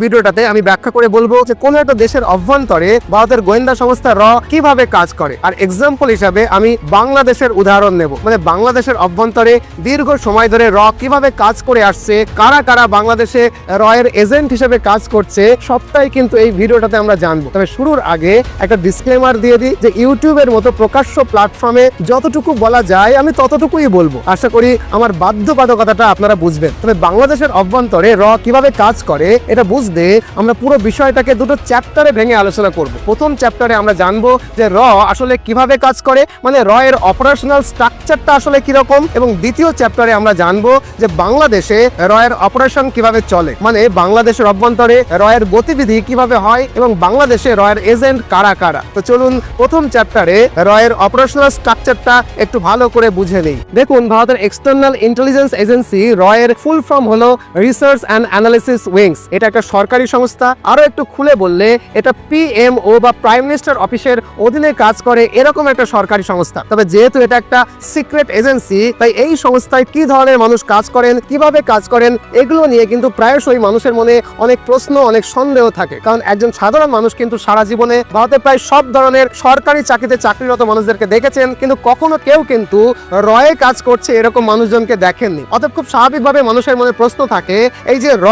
ভিডিওটাতে আমি ব্যাখ্যা করে বলবো যে কোন একটা দেশের অভ্যন্তরে ভারতের গোয়েন্দা সংস্থা র কিভাবে কাজ করে। আর এক্সাম্পল হিসাবে আমি বাংলাদেশের উদাহরণ নেব। মানে বাংলাদেশের অভ্যন্তরে দীর্ঘ সময় ধরে র কিভাবে কাজ করে আসছে, কারা কারা বাংলাদেশে র এর এজেন্ট হিসেবে কাজ করছে, সবটাই কিন্তু এই ভিডিওটাতে আমরা জানবো। তবে শুরুর আগে একটা ডিসক্লেমার দিয়ে দিই যে ইউটিউবের মতো প্রকাশ্য প্ল্যাটফর্মে যতটুকু বলা যায় আমি ততটুকুই বলবো। আশা করি আমার বাধ্যবাধকতাটা আপনারা বুঝবেন। তবে বাংলাদেশের অভ্যন্তরে র কিভাবে কাজ করে এটা বুঝতে আমরা পুরো বিষয়টাকে দুটো চ্যাপ্টারে ভেঙে আলোচনা করব। প্রথম চ্যাপ্টারে আমরা জানবো যে র আসলে কিভাবে কাজ করে, মানে র এর অপারেশনাল স্ট্রাকচারটা আসলে কিরকম, এবং দ্বিতীয় চ্যাপ্টারে আমরা জানবো যে বাংলাদেশে র এর অপারেশন কিভাবে চলে, মানে বাংলাদেশের অভ্যন্তরে র এর গতিবিধি কিভাবে হয় এবং বাংলাদেশে র এর এজেন্ট কারা কারা। তো চলুন প্রথম চ্যাপ্টারে র এর অপারেশনাল স্ট্রাকচারটা একটু ভালো করে বুঝে নেই। দেখুন, ভারতের এক্সটার্নাল ইন্টেলিজেন্স এজেন্সি র এর ফুল ফর্ম হলো রিসার্চ অ্যান্ড অ্যানালিসিস উইংস। এটা একটা সরকারি সংস্থা। আরো একটু খুলে বললে এটা পিএমও বা প্রাইম মিনিস্টার অফিসের অধীনে কাজ করে এরকম একটা সরকারি সংস্থা। তবে যেহেতু এটা একটা সিক্রেট এজেন্সি, তাই এই সংস্থায় কি ধরনের মানুষ কাজ করেন, কিভাবে কাজ করেন, এগুলো নিয়ে কিন্তু প্রায়শই মানুষের মনে অনেক প্রশ্ন, অনেক সন্দেহ থাকে। কারণ একজন সাধারণ মানুষ কিন্তু সারা জীবনে ভারতে প্রায় সব ধরনের সরকারি চাকরিতে চাকরিরত মানুষদেরকে দেখেছেন, কিন্তু কখনো কেউ কিন্তু রয়ে কাজ করছে এরকম মানুষজনকে দেখেননি। অতএব খুব স্বাভাবিকভাবে মানুষের মনে প্রশ্ন থাকে, এই যে র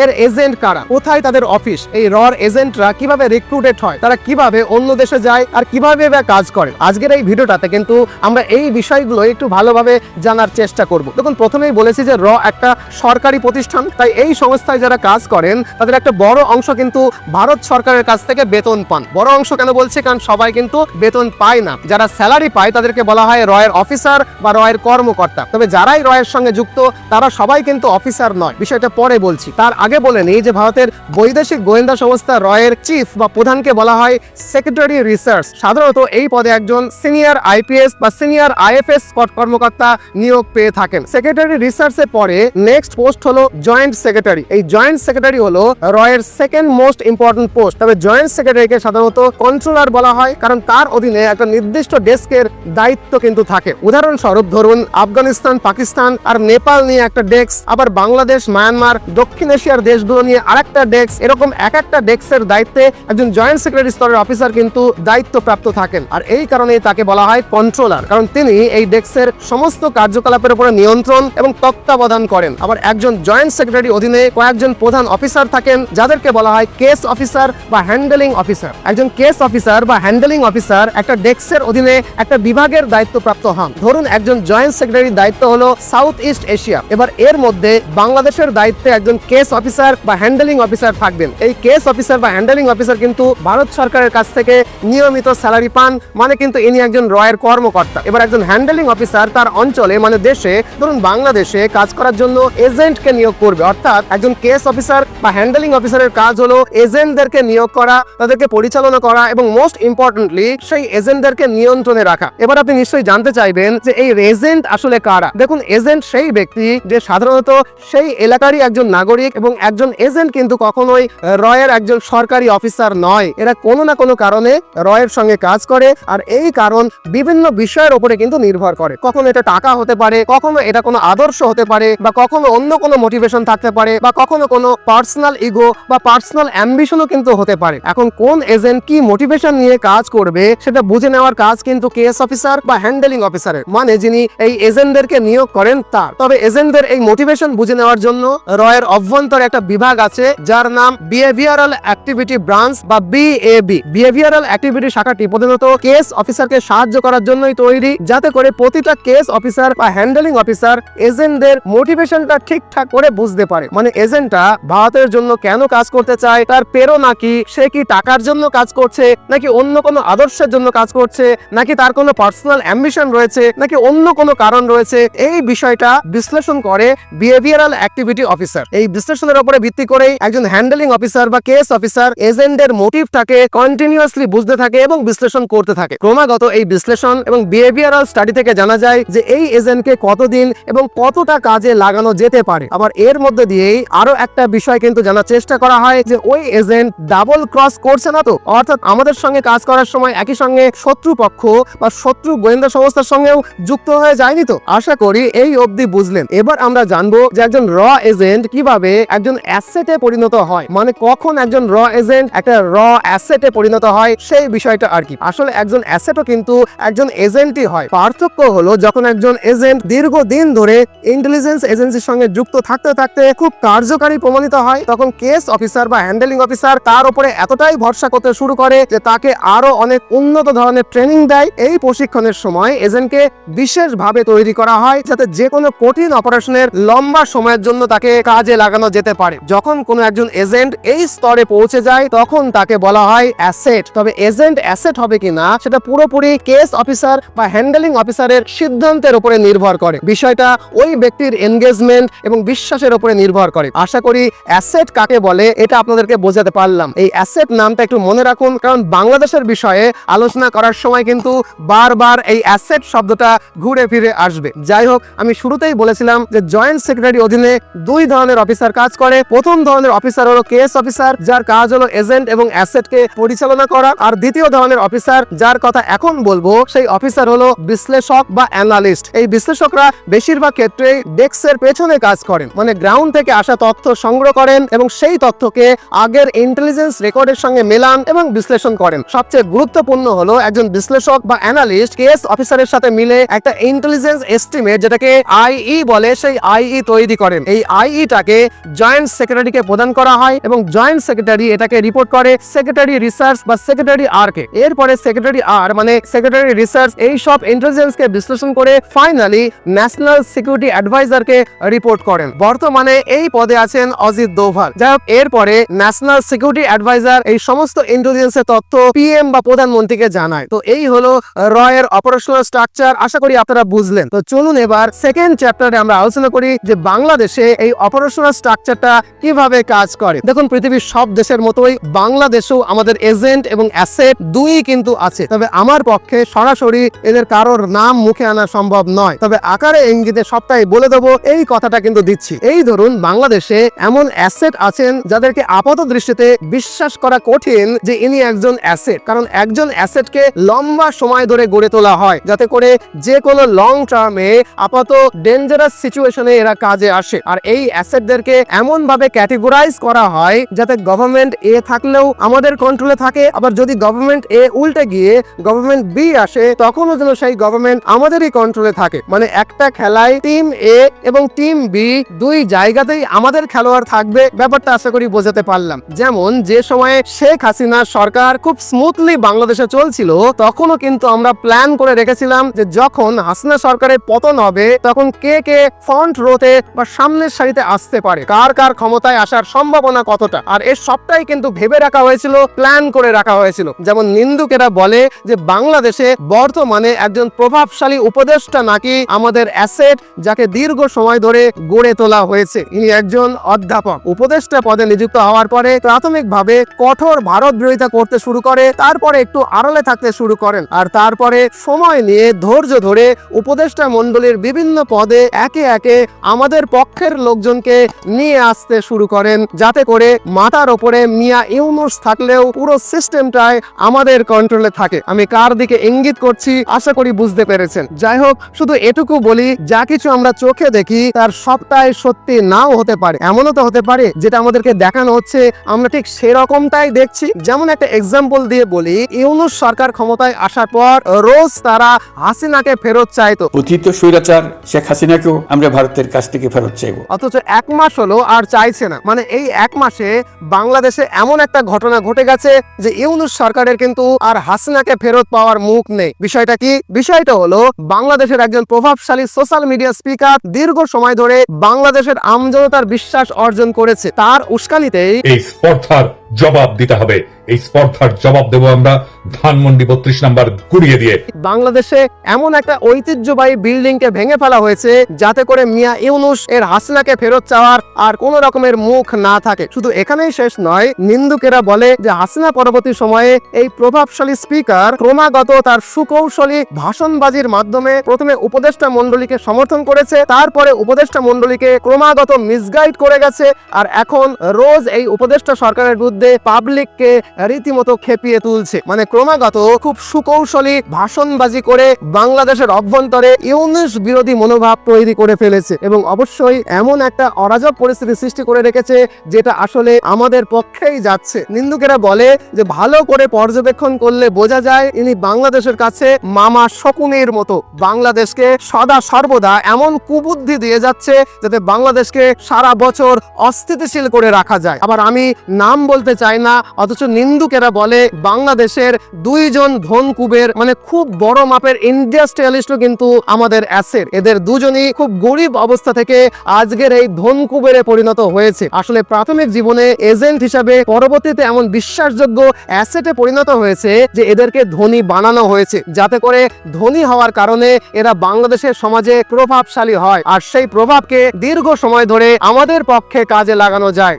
এর এজেন্ট কারা, কোথায় তাদের অফিস, এই র এজেন্টরা কিভাবে রিক্রুটেড হয়, তারা কিভাবে অন্য দেশে যায় আর কিভাবে কাজ করে। আজকের এই ভিডিওটাতে কিন্তু আমরা এই বিষয়গুলো একটু ভালোভাবে জানার চেষ্টা করব। দেখুন, প্রথমেই বলেছি যে র একটা সরকারি প্রতিষ্ঠান, তাই এই সংস্থায় যারা কাজ করেন তাদের একটা বড় অংশ কিন্তু ভারত সরকারের কাছ থেকে বেতন পান। বড় অংশ কেন বলছি, কারণ সবাই কিন্তু বেতন পায় না। যারা স্যালারি পায় তাদেরকে বলা হয় র এর অফিসার বা র এর কর্মকর্তা। তবে যারাই র এর সঙ্গে যুক্ত তারা সবাই কিন্তু অফিসার নয়, বিষয়টা পরে বলছি। তার আগে বলে নেই যে ভারতের বৈদেশিক গোয়েন্দা সংস্থা র এর চিফ বা প্রধানকে বলা হয় সেক্রেটারি রিসার্চ। সাধারণত এই পদে একজন সিনিয়র আইপিএস বা সিনিয়র আইএফএস কর্মকর্তা নিয়োগ পেয়ে থাকেন। সেক্রেটারি রিসার্চের পরে নেক্সট পোস্ট হলো জয়েন্ট সেক্রেটারি। এই জয়েন্ট সেক্রেটারি হলো র এর সেকেন্ড মোস্ট ইম্পর্টেন্ট পোস্ট। তবে জয়েন্ট সেক্রেটারিকে সাধারণত কন্ট্রোলার বলা হয়, কারণ তার অধীনে একটা নির্দিষ্ট ডেস্কের দায়িত্ব কিন্তু থাকে। উদাহরণস্বরূপ ধরুন, আফগানিস্তান, পাকিস্তান আর নেপাল নিয়ে একটা ডেস্ক, আবার বাংলাদেশ, মায়ানমার, দক্ষিণ এশিয়ার দেশগুলো নিয়ে আরেকটা ডেস্ক, এরকম এক একটা ডেস্কের দায়িত্বে একজন জয়েন্ট সেক্রেটারি স্তরের অফিসার কিন্তু দায়িত্বপ্রাপ্ত থাকেন। আর এই কারণেই তাকে বলা হয় কন্ট্রোলার, কারণ তিনি এই ডেস্কের সমস্ত কার্যকলাপের উপরে নিয়ন্ত্রণ এবং তত্ত্বাবধান করেন। আবার একজন জয়েন্ট সেক্রেটারি অধীনে কয়েকজন প্রধান অফিসার থাকেন, যাদেরকে বলা হয় কেস অফিসার বা হ্যান্ডেলিং অফিসার। একজন কেস অফিসার বা হ্যান্ডেলিং অফিসার একটা ডেস্কের অধীনে একটা বিভাগের দায়িত্বপ্রাপ্ত হন। ধরুন, একজন জয়েন্ট সেক্রেটারির দায়িত্ব হলো সাউথ ইস্ট এশিয়া। এবার এর মধ্যে বাংলাদেশের দায়িত্বে একজন কেস অফিসার বা হ্যান্ডেলিং অফিসার থাকবেন। এই কেস অফিসার বা হ্যান্ডেলিং অফিসার কিন্তু ভারত সরকারের কাছ থেকে নিয়মিত স্যালারি পান, মানে কিন্তু ইনি একজন র এর কর্মকর্তা। এবার একজন হ্যান্ডেলিং অফিসার তার অঞ্চলে, মানে দেশে, ধরুন বাংলাদেশে কাজ করার জন্য এজেন্টকে নিয়োগ করবে। অর্থাৎ একজন কেস অফিসার বা হ্যান্ডেলিং অফিসারের কাজ হলো এজেন্টদেরকে নিয়োগ করা, তাদেরকে পরিচালনা করা এবং মোস্ট ইম্পর্টেন্টলি সেই এজেন্টদেরকে নিয়ন্ত্রণে রাখা। এবার আপনি নিশ্চয়ই জানতে চাইবেন যে এই এজেন্ট আসলে কারা। দেখুন, এজেন্ট সেই ব্যক্তি যে সাধারণত সেই এলাকারই একজন নাগরিক, এবং একজন এজেন্ট কিন্তু কখনোই র এর একজন সরকারি অফিসার নয়। এরা কোনো না কোনো কারণে র এর সঙ্গে কাজ করে, আর এই কারণ বিভিন্ন বিষয়ের উপরে কিন্তু নির্ভর করে। কখনো এটা টাকা হতে পারে, কখনো এটা কোনো আদর্শ হতে পারে, বা কখনো অন্য কোনো মোটিভেশন থাকতে পারে, বা কখনো কোনো পার্সোনাল ইগো বা পার্সোনাল অ্যাম্বিশনও কিন্তু হতে পারে। এখন কোন এজেন্ট কি মোটিভেশন নিয়ে কাজ করবে সেটা বুঝে নেওয়ার কাজ কিন্তু কেস অফিসার বা হ্যান্ডেলিং অফিসারের, মানে যিনি এই এজেন্টদেরকে নিয়োগ করেন তার। তবে এজেন্টদের এই মোটিভেশন বুঝে নেওয়ার জন্য র এর অভ্যন্তরে একটা বিভাগ আছে যার নাম বিহেভিয়ারাল অ্যাক্টিভিটি ব্রাঞ্চ বা বিএবি। বিহেভিয়ারাল অ্যাক্টিভিটি শাখাটি প্রধানত কেস অফিসারকে সাহায্য করার জন্যই তৈরি, যাতে করে প্রতিটা কেস অফিসার বা হ্যান্ডেলিং অফিসার এজেন্টদের মোটিভেশনটা ঠিকঠাক করে বুঝতে পারে। মানে এজেন্টটা ভারতের জন্য কেন কাজ করতে চায়, তার প্রেরণা কি, সে কি টাকার জন্য কাজ করছে, নাকি অন্য কোনো আদর্শের জন্য কাজ করছে, নাকি তার কোনো পার্সোনাল অ্যাম্বিশন রয়েছে, নাকি অন্য কোনো কারণ রয়েছে, এই বিষয়টা বিশ্লেষণ করে বিহেভিয়ারাল অ্যাক্টিভিটি অফিসার। এই বিশ্লেষণের উপরে ভিত্তি করেই একজন হ্যান্ডেলিং অফিসার বা কেস অফিসার এজেন্টের মোটিভটাকে কন্টিনিউয়াসলি বুঝতে থাকে এবং বিশ্লেষণ করতে থাকে। ক্রমাগত এই বিশ্লেষণ এবং বিহেভিয়ারাল স্টাডি থেকে জানা যায় যে এই এজেন্টকে কতদিন এবং কতটা কাজে লাগানো যেতে পারে। আবার এর মধ্যে দিয়েই আরো একটা বিষয় কিন্তু জানার চেষ্টা করা হয় যে ওই এজেন্ট ডাবল ক্রস করছে না তো, অর্থাৎ আমাদের সঙ্গে কাজ করার সময় একই সঙ্গে শত্রু পক্ষ বা শত্রু গোয়েন্দা সংস্থার সঙ্গেও যুক্ত হয়ে যায়নি তো। আশা করি এই অবধি বুঝলেন। এবার আমরা জানবো যে একজন র এজেন্ট কিভাবে একজন অ্যাসেটে পরিণত হয়, মানে কখন একজন র এজেন্ট একটা র অ্যাসেটে পরিণত হয় সেই বিষয়টা আর কি। আসলে একজন অ্যাসেটও কিন্তু একজন এজেন্টই হয়। পার্থক্য হলো যখন একজন এজেন্ট দীর্ঘদিন ধরে ইন্টেলিজেন্স এজেন্সির সঙ্গে যুক্ত থাকতে থাকতে খুব কার্যকারী প্রমাণিত হয়, তখন কেস অফিসার বা হ্যান্ডেলিং অফিসার তার উপরে এতটাই ভরসা করতে শুরু করে যে তাকে আরো অনেক উন্নত ধরনের ট্রেনিং দেয়। এই প্রশিক্ষণের সময় এজেন্টকে বিশেষভাবে তৈরি করা হয় যাতে যে কোনো কঠিন অপারেশনের লম্বা সময়ের জন্য তাকে কাজে লাগানো যেতে পারে। যখন কোনো একজন এজেন্ট এই স্তরে পৌঁছে যায় তখন তাকে বলা হয় অ্যাসেট। তবে এজেন্ট অ্যাসেট হবে কিনা সেটা পুরোপুরি কেস অফিসার বা হ্যান্ডেলিং অফিসারের সিদ্ধান্তের উপরে নির্ভর করে। বিষয়টা ওই ব্যক্তির এনগেজমেন্ট এবং বিশ্বাসের উপরে নির্ভর করে। আশা করি অ্যাসেট কাকে বলে এটা আপনাদেরকে বোঝাতে পারলাম। এই অ্যাসেট নামটা একটু মনে রাখুন, কারণ বাংলাদেশের বিষয়ে আলোচনা করার সময় কিন্তু বারবার এই অ্যাসেট শব্দটা ঘুরে ফিরে আসবে। যাই হোক, আমি শুরুতেই বলেছিলাম যে জয়েন্ট সেক্রেটারি অধীনে দুই ধরনের অফিসার কাজ করে। প্রথম ধরনের অফিসার হলো কেস অফিসার, যার কাজ হলো এজেন্ট এবং অ্যাসেটকে পরিচালনা করা। আর দ্বিতীয় ধরনের অফিসার যার কথা এখন বলবো সেই অফিসার হলো বিশ্লেষক বা অ্যানালিস্ট। এই বিশ্লেষকরা বেশিরভাগ ক্ষেত্রে ডেস্কের পেছনে কাজ করেন, মানে গ্রাউন্ড থেকে আসা তথ্য সংগ্রহ করেন এবং সেই তথ্যকে আগের ইন্টেলিজেন্স রেকর্ডের সঙ্গে মেলান এবং বিশ্লেষণ করেন। সবচেয়ে গুরুত্বপূর্ণ হলো একজন বিশ্লেষক বা অ্যানালিস্ট কেস অফিসারের সাথে মিলে একটা ইন্টেলিজেন্স এস্টিমেট, যেটাকে আইই বলে, সেই আইই তৈরি করেন। এই আইইটাকে জয়েন্ট সেক্রেটারিকে প্রদান করা হয় এবং জয়েন্ট সেক্রেটারি এটাকে রিপোর্ট করে সেক্রেটারি রিসার্চ বা সেক্রেটারি আর কে। এরপরে সেক্রেটারি আর মানে সেক্রেটারি রিসার্চ এই সব ইন্টেলিজেন্সকে বিশ্লেষণ করে ফাইনালি ন্যাশনাল সিকিউরিটি অ্যাডভাইজারকে রিপোর্ট করেন। বর্তমানে এই পদে আছেন অজিত দোভাল। যাই হোক, এরপরে ন্যাশনাল সিকিউরিটি অ্যাডভাইজার এই সমস্ত ইন্টেলিজেন্সের তথ্য পিএম বা প্রধানমন্ত্রীকে জানায়। তো এই হলো র এর অপারেশনাল স্ট্রাকচার। আশা করি আপনারা বুঝলেন। তো চলুন এবার সেকেন্ড চ্যাপ্টারে আমরা আলোচনা করি যে বাংলাদেশে এই অপারেশনাল স্ট্রাকচারটা কিভাবে কাজ করে। দেখুন, পৃথিবীর সব দেশের মতোই বাংলাদেশেও আমাদের এজেন্ট এবং অ্যাসেট দুই কিন্তু আছে। তবে আমার পক্ষে সরাসরি এদের কারোর নাম মুখে আনা সম্ভব নয়, তবে আকারে ইঙ্গিতে সবটাই বলে দেবো এই কথাটা কিন্তু দিচ্ছি। এই ধরুন, বাংলাদেশে এমন অ্যাসেট আছেন যাদেরকে আপাত দৃষ্টিতে বিশ্বাস করা কঠিন যে ইনি একজন অ্যাসেট, কারণ একজন অ্যাসেটকে লম্বা সময় ধরে গড়ে তোলা হয় যাতে করে যে কোনো লং টার্মে আপাত ডেঞ্জারাস সিচুয়েশনে এরা কাজে আসে। আর এই অ্যাসেটদেরকে এমন ভাবে ক্যাটেগরাইজ করা হয় যাতে গভর্নমেন্ট এ থাকলেও আমাদের কন্ট্রোলে থাকে, আবার যদি গভর্নমেন্ট এ উল্টে গিয়ে গভর্নমেন্ট বি আসে তখনও যেন সেই গভর্নমেন্ট আমাদেরই কন্ট্রোলে থাকে। মানে একটা খেলায় টিম এ এবং টিম বি দুই জায়গাতেই আমাদের খেলোয়াড় থাকবে। ব্যাপারটা আশা করি বোঝাতে পারলাম। যেমন যে সময়ে শেখ হাসিনার সরকার খুব স্মুথলি বাংলাদেশে চলছিল তখনও কিন্তু আমরা প্ল্যান করে রেখেছিলাম যে যখন হাসিনা সরকারের পতন হবে তখন কে কে ফ্রন্ট রোতে বা সামনের সারিতে আসতে পারে, কার কার ক্ষমতায় আসার সম্ভাবনা কতটা। আর এর সবটাই কিন্তু ভেবে রাখা হয়েছিল, প্ল্যান করে রাখা হয়েছিল। যেমন নিন্দুকেরা বলে যে বাংলাদেশে বর্তমানে একজন প্রভাবশালী উপদেষ্টা নাকি আমাদের অ্যাসেট, যাকে দীর্ঘ সময় ধরে গড়ে তোলা হয়েছে। ইনি একজন অধ্যাপক। উপদেষ্টা পদে নিযুক্ত হওয়ার পরে প্রাথমিকভাবে কঠোর ভারত বিরোধিতা করতে শুরু করে, তারপরে একটু আড়ালে থাকতে শুরু করেন, আর তারপরে সময় নিয়ে ধৈর্য ধরে উপদেষ্টা মণ্ডলীর বিভিন্ন পদে একে একে আমাদের পক্ষের লোকজনকে নিয়ে আসতে শুরু করেন, যাতে করে মাথার ওপরে মিয়া ইউনূস থাকলেও পুরো সিস্টেমটাই আমাদের কন্ট্রোলে থাকে। আমি কার দিকে ইঙ্গিত করছি আশা করি বুঝতে পেরেছেন। যাই হোক, শুধু এটুকু বলি, যা কিছু আমরা চোখে দেখি তার সবটাই সত্যি নাও হতে পারে। এমনও তো হতে পারে যেটা আমাদেরকে দেখানো হচ্ছে আমরা ঠিক সেরকমটাই দেখছি। যেমন একটা এক্সাম্পল দিয়ে বলি, ইউনূস সরকার ক্ষমতায় আসার পর রোজ তারা হাসিনাকে ফেরত চাইতো। পতিত স্বৈরাচার শেখ হাসিনাকেও আমরা ভারতের কাছ থেকে ফেরত চাইবো, অথচ 1 মাস হলো আর চাইছে না। মানে এই 1 মাসে বাংলাদেশে এমন একটা ঘটনা ঘটে গেছে যে ইউনূস সরকারের কিন্তু আর হাসিনাকে ফেরত পাওয়ার মুখ নেই। বিষয়টা কি? বিষয়টা হলো বাংলাদেশের একজন প্রভাবশালী সোশ্যাল মিডিয়া স্পিকার দীর্ঘ সময় ধরে বাংলাদেশের আমজনতার বিশ্বাস অর্জন করেছে। তার উস্কানিতেই এই স্পর্ধার জবাব দিতে হবে। এই স্পর্ধার জবাব দেব আমরা ধানমন্ডি 32 নাম্বার গুড়িয়ে দিয়ে। বাংলাদেশে এমন একটা ঐতিহ্যবাহী বিল্ডিং কে ভেঙে ফেলা হয়েছে যাতে করে মিয়া ইউনূস এর হাসিনাকে ফেরত চাওয়ার আর কোন রকমের মুখ না থাকে। শুধু এখানেই শেষ নয়, নিন্দুকেরা বলে যে হাসিনা পরবর্তী সময়ে এই প্রভাবশালী স্পিকার ক্রমাগত তার সুকৌশলী ভাষণবাজির মাধ্যমে প্রথমে উপদেষ্টা মণ্ডলীকে সমর্থন করেছে, তারপরে উপদেষ্টা মণ্ডলীকে ক্রমাগত মিসগাইড করে গেছে, আর এখন রোজ এই উপদেষ্টা সরকারের বিরুদ্ধে মধ্যে পাবলিককে রীতিমতো খেপিয়ে তুলছে। মানে ক্রমাগত খুব সুকৌশলী ভাষণবাজি করে বাংলাদেশের অভ্যন্তরে ইউনুস বিরোধী মনোভাব তৈরি করে ফেলেছে এবং অবশ্যই এমন একটা অরাজক পরিস্থিতি সৃষ্টি করে রেখেছে যেটা আসলে আমাদের পক্ষেই যাচ্ছে। নিন্দুকেরা বলে যে ভালো করে পর্যবেক্ষণ করলে বোঝা যায় ইনি বাংলাদেশের কাছে মামা শকুনের মতো বাংলাদেশকে সদা সর্বদা এমন কুবুদ্ধি দিয়ে যাচ্ছে যাতে বাংলাদেশকে সারা বছর অস্থিতিশীল করে রাখা যায়। আবার আমি নাম বলতে চাই না, অথচ নিন্দুকেরা বলে বাংলাদেশের দুইজন ধনকুবের মানে খুব বড় মাপের ইন্ডাস্ট্রিয়ালিস্টও কিন্তু আমাদের অ্যাসেট। এদের দুজনই খুব গরিব অবস্থা থেকে আজকের এই ধনকুবেরে পরিণত হয়েছে। আসলে প্রাথমিক জীবনে এজেন্ট হিসাবে, পরবর্তীতে এমন বিশ্বাসযোগ্য অ্যাসেটে পরিণত হয়েছে যে এদেরকে ধনী বানানো হয়েছে, যাতে করে ধনী হওয়ার কারণে এরা বাংলাদেশের সমাজে প্রভাবশালী হয় আর সেই প্রভাবকে দীর্ঘ সময় ধরে আমাদের পক্ষে কাজে লাগানো যায়।